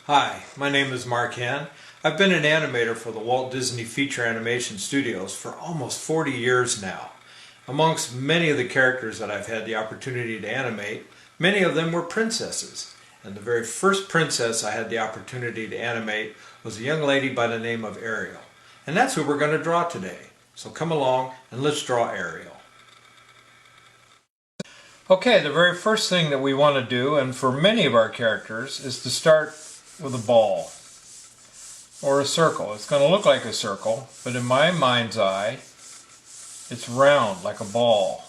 Hi, my name is Mark. I've been an animator for the Walt Disney Feature Animation Studios for almost 40 years now. Amongst many of the characters that I've had the opportunity to animate, many of them were princesses. And the very first princess I had the opportunity to animate was a young lady by the name of Ariel. And that's who we're going to draw today. So come along and let's draw Ariel. Okay, the very first thing that we want to do, and for many of our characters, is to start with a ball or a circle. It's going to look like a circle, but in my mind's eye, it's round like a ball.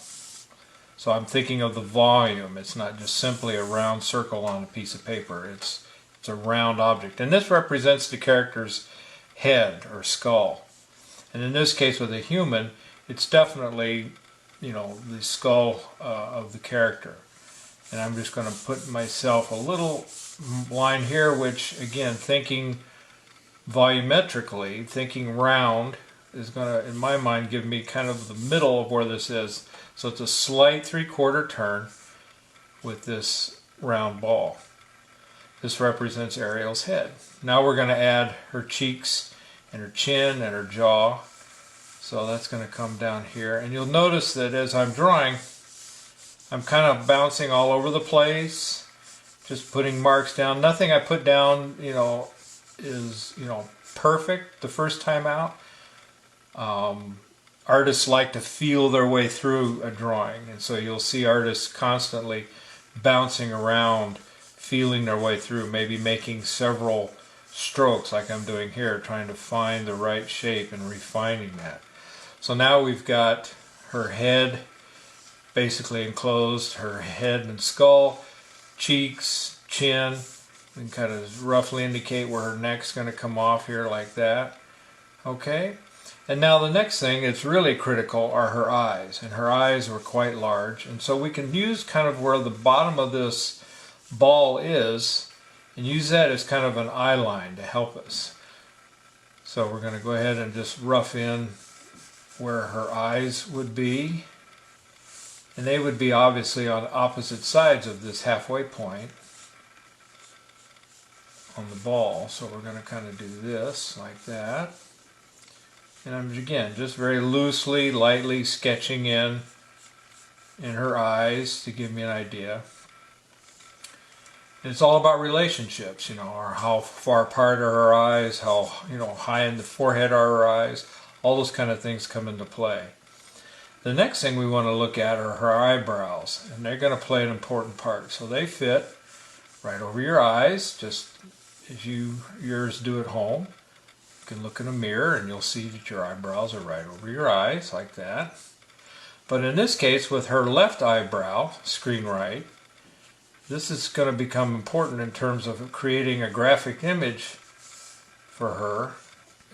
So I'm thinking of the volume. It's not just simply a round circle on a piece of paper. It's a round object. And this represents the character's head or skull. And in this case with a human, it's definitely, the skull of the character. And I'm just going to put myself a little line here, which again, thinking volumetrically, thinking round, is going to, in my mind, give me kind of the middle of where this is. So it's a slight 3/4 turn with this round ball. This represents Ariel's head. Now we're going to add her cheeks and her chin and her jaw. So that's going to come down here. And you'll notice that as I'm drawing, I'm kind of bouncing all over the place. Just putting marks down. Nothing I put down, is, perfect the first time out. Artists like to feel their way through a drawing. And so you'll see artists constantly bouncing around, feeling their way through, maybe making several strokes like I'm doing here, trying to find the right shape and refining that. So now we've got her head basically enclosed, her head and skull, cheeks, chin, and kind of roughly indicate where her neck's going to come off here like that. Okay, and now the next thing that's really critical are her eyes, and her eyes were quite large, and so we can use kind of where the bottom of this ball is and use that as kind of an eye line to help us. So we're going to go ahead and just rough in where her eyes would be. And they would be obviously on opposite sides of this halfway point on the ball. So we're going to kind of do this like that. And I'm again just very loosely, lightly sketching in her eyes to give me an idea. And it's all about relationships, or how far apart are her eyes, how high in the forehead are her eyes. All those kind of things come into play. The next thing we want to look at are her eyebrows, and they're going to play an important part. So they fit right over your eyes, just as yours do at home. You can look in a mirror and you'll see that your eyebrows are right over your eyes, like that. But in this case, with her left eyebrow, screen right, this is going to become important in terms of creating a graphic image for her,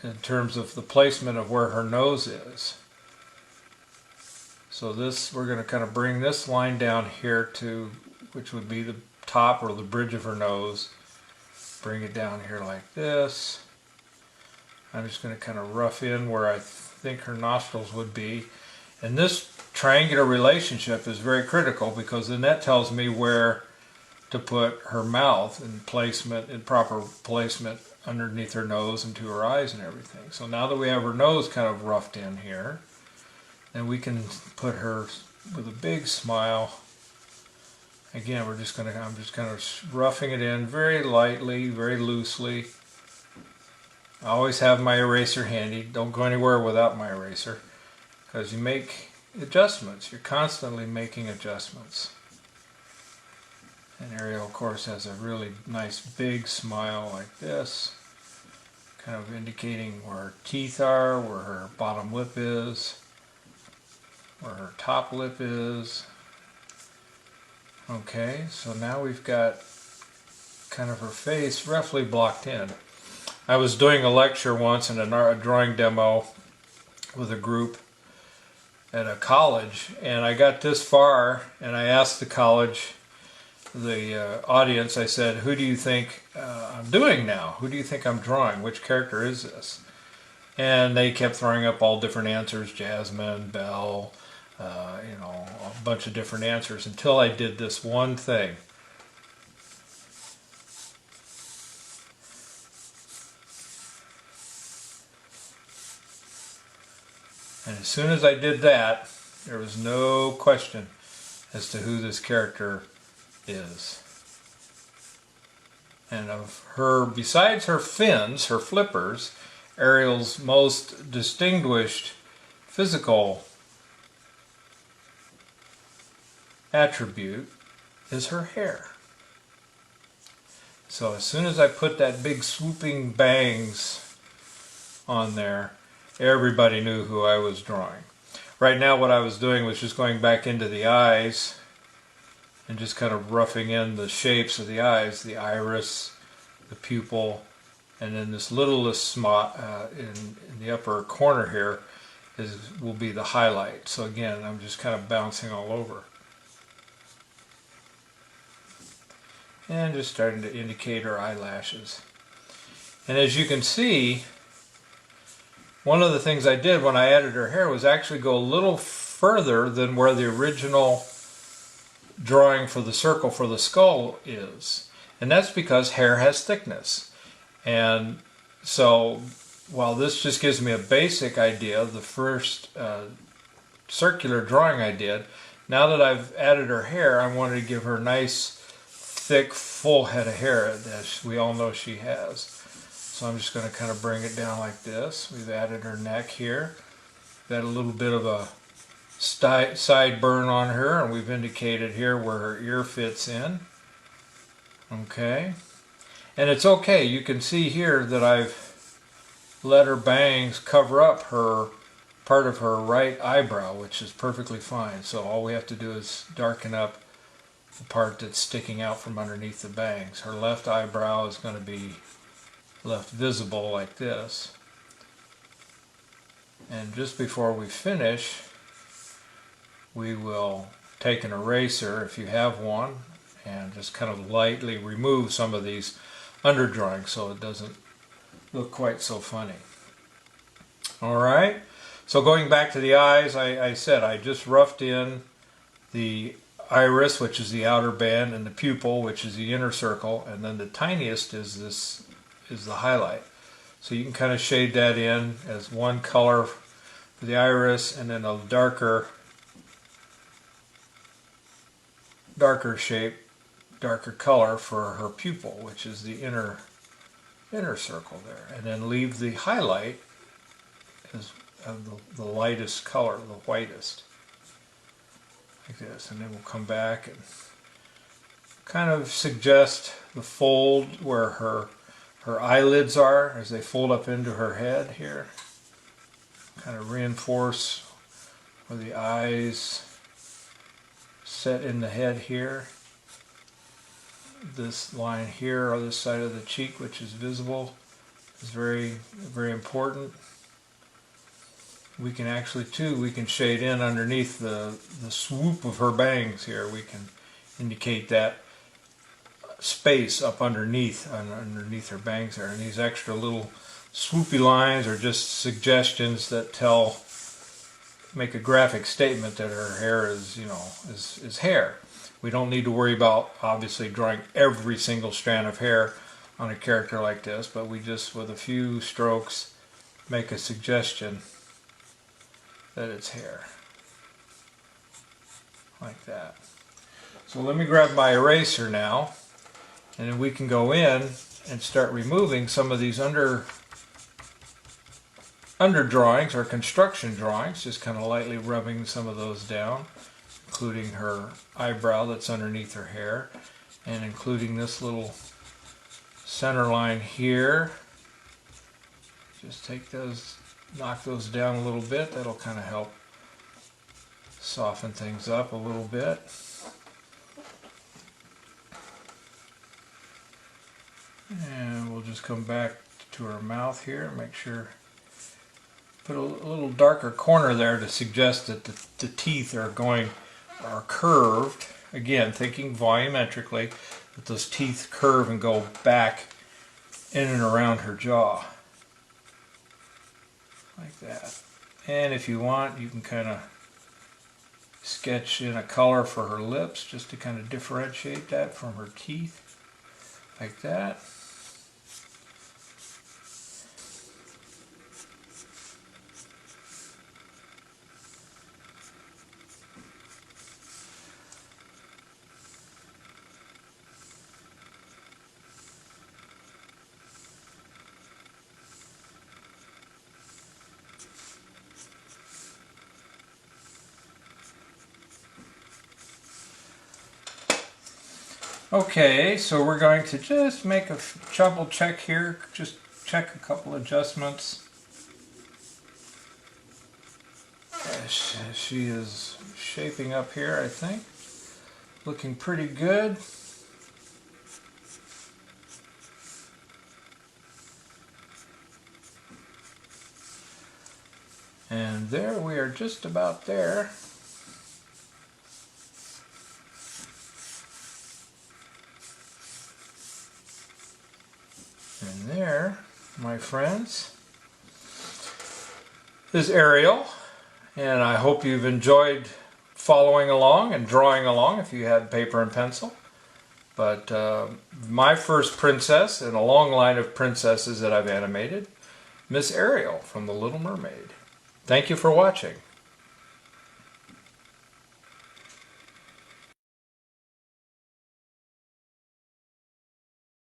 in terms of the placement of where her nose is. So this, we're going to kind of bring this line down here to, which would be the top or the bridge of her nose. Bring it down here like this. I'm just going to kind of rough in where I think her nostrils would be. And this triangular relationship is very critical, because then that tells me where to put her mouth in placement, in proper placement underneath her nose and to her eyes and everything. So now that we have her nose kind of roughed in here, and we can put her with a big smile. Again, I'm just kind of roughing it in very lightly, very loosely. I always have my eraser handy. Don't go anywhere without my eraser, because you make adjustments. You're constantly making adjustments. And Ariel, of course, has a really nice big smile like this, kind of indicating where her teeth are, where her bottom lip is, where her top lip is. Okay, so now we've got kind of her face roughly blocked in. I was doing a lecture once in a drawing demo with a group at a college, and I got this far and I asked the college, the audience, I said, who do you think I'm doing now? Who do you think I'm drawing? Which character is this? And they kept throwing up all different answers, Jasmine, Belle, a bunch of different answers, until I did this one thing. as soon as I did that, there was no question as to who this character is. And of her, besides her fins, her flippers, Ariel's most distinguished physical attribute is her hair. So as soon as I put that big swooping bangs on there, everybody knew who I was drawing. Right now what I was doing was just going back into the eyes and just kind of roughing in the shapes of the eyes, the iris, the pupil, and then this littlest spot in the upper corner here will be the highlight. So again, I'm just kind of bouncing all over. And just starting to indicate her eyelashes. And as you can see, one of the things I did when I added her hair was actually go a little further than where the original drawing for the circle for the skull is. And that's because hair has thickness. And so while this just gives me a basic idea of the first circular drawing I did, now that I've added her hair, I wanted to give her a nice, thick, full head of hair, as we all know she has. So I'm just going to kind of bring it down like this. We've added her neck here. Got a little bit of a side burn on her, and we've indicated here where her ear fits in. Okay. And it's okay. You can see here that I've let her bangs cover up her part of her right eyebrow, which is perfectly fine. So all we have to do is darken up the part that's sticking out from underneath the bangs. Her left eyebrow is going to be left visible like this. And just before we finish, we will take an eraser, if you have one, and just kind of lightly remove some of these underdrawings so it doesn't look quite so funny. Alright, so going back to the eyes, I said I just roughed in the iris, which is the outer band, and the pupil, which is the inner circle, and then the tiniest is the highlight. So you can kind of shade that in as one color for the iris, and then a darker shape, darker color for her pupil, which is the inner circle there, and then leave the highlight as the lightest color, the whitest, like this. And then we'll come back and kind of suggest the fold where her eyelids are as they fold up into her head here. Kind of reinforce where the eyes set in the head here. This line here on this side of the cheek, which is visible, is very, very important. We can actually we can shade in underneath the swoop of her bangs here. We can indicate that space up underneath her bangs there. And these extra little swoopy lines are just suggestions that make a graphic statement that her hair is hair. We don't need to worry about obviously drawing every single strand of hair on a character like this, but we just, with a few strokes, make a suggestion that it's hair. Like that. So let me grab my eraser now, and then we can go in and start removing some of these under drawings or construction drawings, just kind of lightly rubbing some of those down, including her eyebrow that's underneath her hair, and including this little center line here. Just take those, knock those down a little bit. That'll kind of help soften things up a little bit. And we'll just come back to her mouth here and make sure, put a little darker corner there to suggest that the teeth are curved. Again, thinking volumetrically, that those teeth curve and go back in and around her jaw. Like that. And if you want, you can kind of sketch in a color for her lips just to kind of differentiate that from her teeth. Like that. Okay, so we're going to just make a double check here, just check a couple adjustments. She is shaping up here, I think. Looking pretty good. And there, we are just about there. And there, my friends, is Ariel. And I hope you've enjoyed following along and drawing along if you had paper and pencil. But my first princess in a long line of princesses that I've animated, Miss Ariel from The Little Mermaid. Thank you for watching.